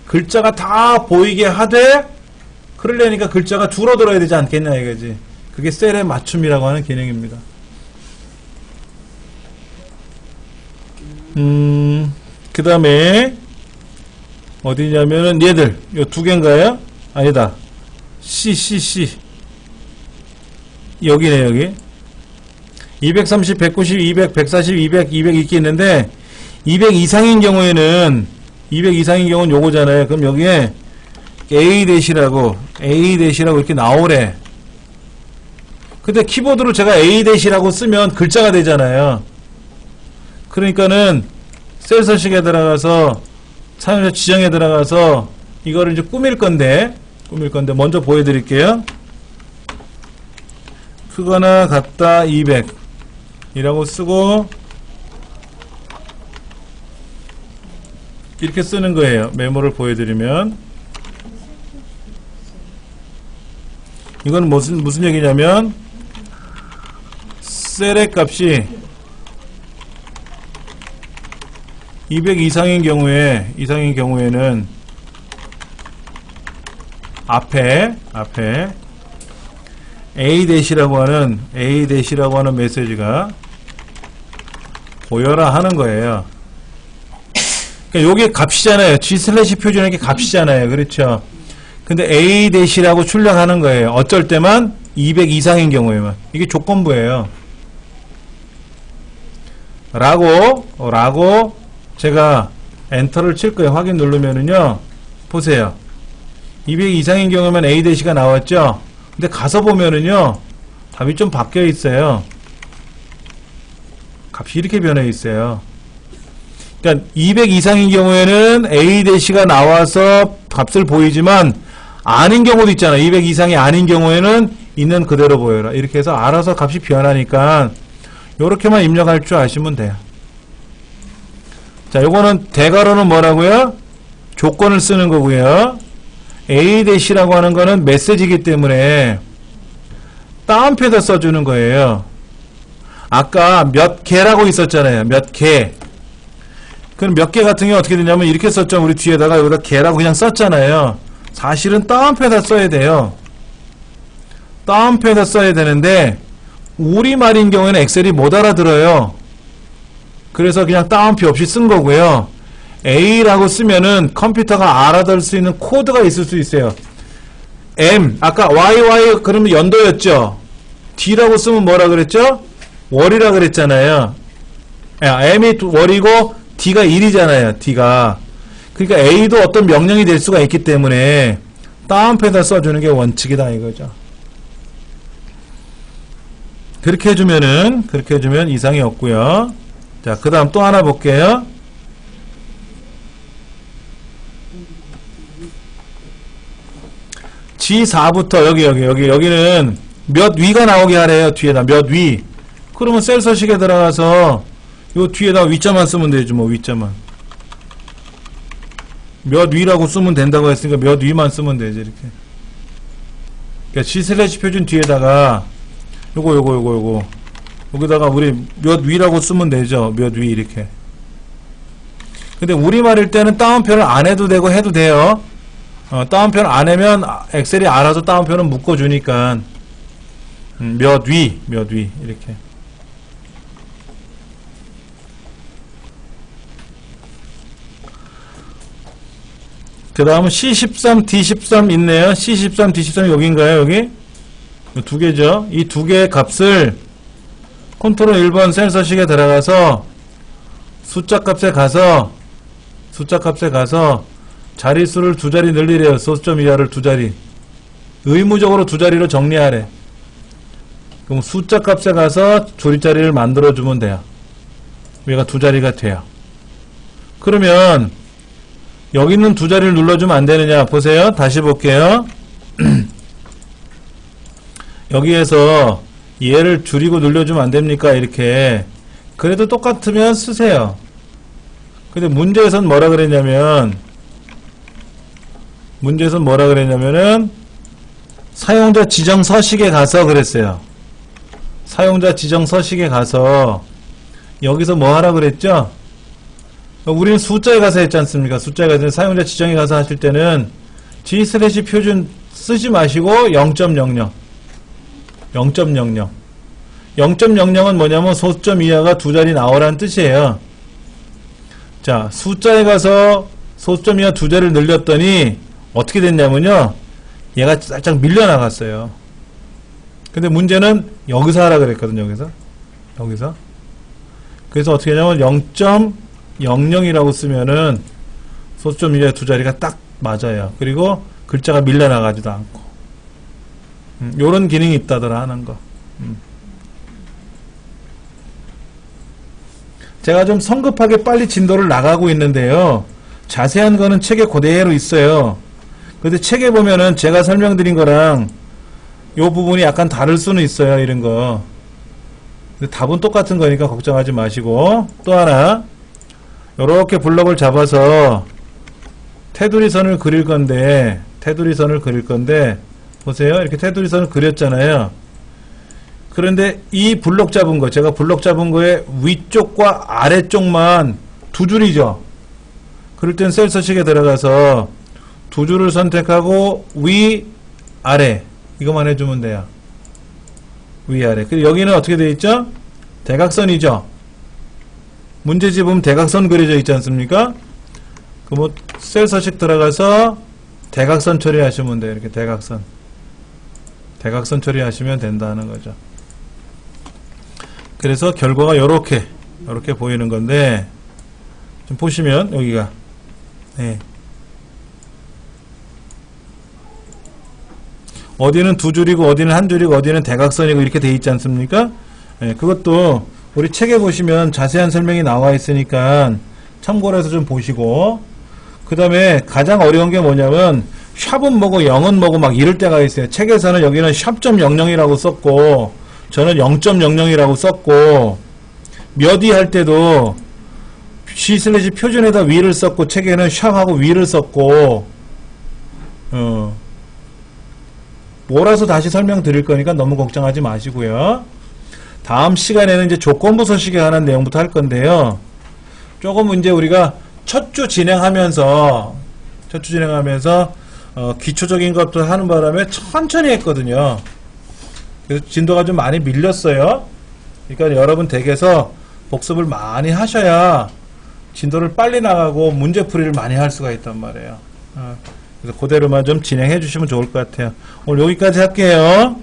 S1: 글자가 다 보이게 하되 그러려니까 글자가 줄어들어야 되지 않겠냐 이거지. 그게 셀에 맞춤이라고 하는 기능입니다. 그 다음에 어디냐면은 얘들 요 두 개인가요? 아니다. C 여기네. 여기 230, 190, 200, 140, 200 이렇게 있는데 200 이상인 경우는 요거잖아요. 그럼 여기에 A-라고 이렇게 나오래. 근데 키보드로 제가 A-라고 쓰면 글자가 되잖아요. 그러니까는 셀 서식에 들어가서 사용자 지정에 들어가서 이거를 이제 꾸밀 건데 먼저 보여드릴게요. 크거나 같다 200 이라고 쓰고 이렇게 쓰는 거예요. 메모를 보여드리면 이건 무슨 얘기냐면 셀의 값이 200 이상인 경우에는 앞에 A-라고 하는 메시지가 보여라 하는 거예요. 그러니까 요게 값이잖아요. G/ 표준은 게 값이잖아요. 그렇죠? 근데 A-라고 출력하는 거예요. 어쩔 때만 200 이상인 경우에만. 이게 조건부예요. 라고 제가 엔터를 칠 거예요. 확인 누르면은요. 보세요. 200 이상인 경우면 A-가 나왔죠? 근데 가서 보면은요. 답이 좀 바뀌어 있어요. 값이 이렇게 변해 있어요. 그러니까 200 이상인 경우에는 A-가 나와서 값을 보이지만 아닌 경우도 있잖아요. 200 이상이 아닌 경우에는 있는 그대로 보여라. 이렇게 해서 알아서 값이 변하니까 요렇게만 입력할 줄 아시면 돼요. 자, 요거는 대괄호는 뭐라고요? 조건을 쓰는 거고요. A-라고 하는 거는 메시지이기 때문에 따옴표에다 써주는 거예요. 아까 몇 개라고 있었잖아요. 몇 개. 그럼 몇 개 같은 경우 어떻게 되냐면 이렇게 썼죠. 우리 뒤에다가 여기다 개라고 그냥 썼잖아요. 사실은 따옴표에다 써야 돼요. 따옴표에다 써야 되는데 우리말인 경우에는 엑셀이 못 알아들어요. 그래서 그냥 따옴표 없이 쓴 거고요. A라고 쓰면은 컴퓨터가 알아들을 수 있는 코드가 있을 수 있어요. M, 아까 YY 그러면 연도였죠. D라고 쓰면 뭐라 그랬죠? 월이라 그랬잖아요. M이 월이고 D가 1이잖아요. D가. 그러니까 A도 어떤 명령이 될 수가 있기 때문에 따옴표에다 써주는 게 원칙이다 이거죠. 그렇게 해주면 이상이 없고요. 자, 그 다음 또 하나 볼게요. G4부터 여기는 몇 위가 나오게 하래요. 뒤에다 몇 위. 그러면 셀 서식에 들어가서 요 뒤에다 위자만 쓰면 되죠. 뭐 위자만. 몇 위라고 쓰면 된다고 했으니까 몇 위만 쓰면 되지 이렇게. 그러니까 G/ 표준 뒤에다가 요거 여기다가 우리 몇 위라고 쓰면 되죠. 몇 위 이렇게. 근데 우리말일 때는 따옴표를 안 해도 되고 해도 돼요. 따옴표를 안 하면 엑셀이 알아서 따옴표는 묶어주니까 몇 위 이렇게. 그 다음은 C13, D13 있네요. C13, D13 여기인가요? 여기? 두 개죠. 이 두 개의 값을 컨트롤 1번 셀 서식에 들어가서 숫자 값에 가서 자릿수를 두 자리 늘리래요. 소수점 이하를 두 자리. 의무적으로 두 자리로 정리하래. 그럼 숫자 값에 가서 조리자리를 만들어주면 돼요. 얘가 두 자리가 돼요. 그러면 여기 있는 두 자리를 눌러주면 안 되느냐? 보세요. 다시 볼게요. 여기에서 얘를 줄이고 늘려주면 안 됩니까? 이렇게. 그래도 똑같으면 쓰세요. 근데 문제에선 뭐라 그랬냐면은 사용자 지정 서식에 가서 그랬어요. 사용자 지정 서식에 가서 여기서 뭐 하라 그랬죠? 우리는 숫자에 가서 했지 않습니까? 숫자에 가서 사용자 지정에 가서 하실 때는 G/ 표준 쓰지 마시고 0.00 0.00은 뭐냐면 소수점 이하가 두 자리 나오라는 뜻이에요. 자, 숫자에 가서 소수점 이하 두 자리를 늘렸더니 어떻게 됐냐면요, 얘가 살짝 밀려나갔어요. 근데 문제는 여기서 하라 그랬거든요. 여기서 그래서 어떻게 하냐면 0.00이라고 쓰면은 소수점 이하 두 자리가 딱 맞아요. 그리고 글자가 밀려나가지도 않고, 요런 기능이 있다더라 하는 거. 제가 좀 성급하게 빨리 진도를 나가고 있는데요, 자세한 거는 책에 그대로 있어요. 근데 책에 보면은 제가 설명드린 거랑 요 부분이 약간 다를 수는 있어요. 이런 거. 근데 답은 똑같은 거니까 걱정하지 마시고, 또 하나 요렇게 블럭을 잡아서 테두리선을 그릴 건데 보세요. 이렇게 테두리선을 그렸잖아요. 그런데 이 블록 잡은 거, 제가 블록 잡은 거의 위쪽과 아래쪽만 두 줄이죠. 그럴 땐 셀 서식에 들어가서 두 줄을 선택하고 위, 아래 이것만 해주면 돼요. 위, 아래. 그리고 여기는 어떻게 되어 있죠? 대각선이죠. 문제집 보면 대각선 그려져 있지 않습니까? 그 뭐 셀 서식 들어가서 대각선 처리하시면 돼요. 이렇게 대각선 처리하시면 된다는 거죠. 그래서 결과가 요렇게 보이는 건데, 좀 보시면 여기가, 네, 어디는 두 줄이고 어디는 한 줄이고 어디는 대각선이고 이렇게 돼 있지 않습니까? 네, 그것도 우리 책에 보시면 자세한 설명이 나와 있으니까 참고를 해서 좀 보시고, 그 다음에 가장 어려운 게 뭐냐면 샵은 뭐고 0은 뭐고 막 이럴 때가 있어요. 책에서는 여기는 샵.00이라고 썼고 저는 0.00이라고 썼고, 몇이 할 때도 C/ 표준에다 위를 썼고 책에는 샵하고 위를 썼고, 몰아서 다시 설명드릴 거니까 너무 걱정하지 마시고요. 다음 시간에는 이제 조건부 서식에 관한 내용부터 할 건데요, 조금 이제 우리가 첫 주 진행하면서 기초적인 것도 하는 바람에 천천히 했거든요. 그래서 진도가 좀 많이 밀렸어요. 그러니까 여러분 댁에서 복습을 많이 하셔야 진도를 빨리 나가고 문제풀이를 많이 할 수가 있단 말이에요. 그래서 그대로만 좀 진행해 주시면 좋을 것 같아요. 오늘 여기까지 할게요.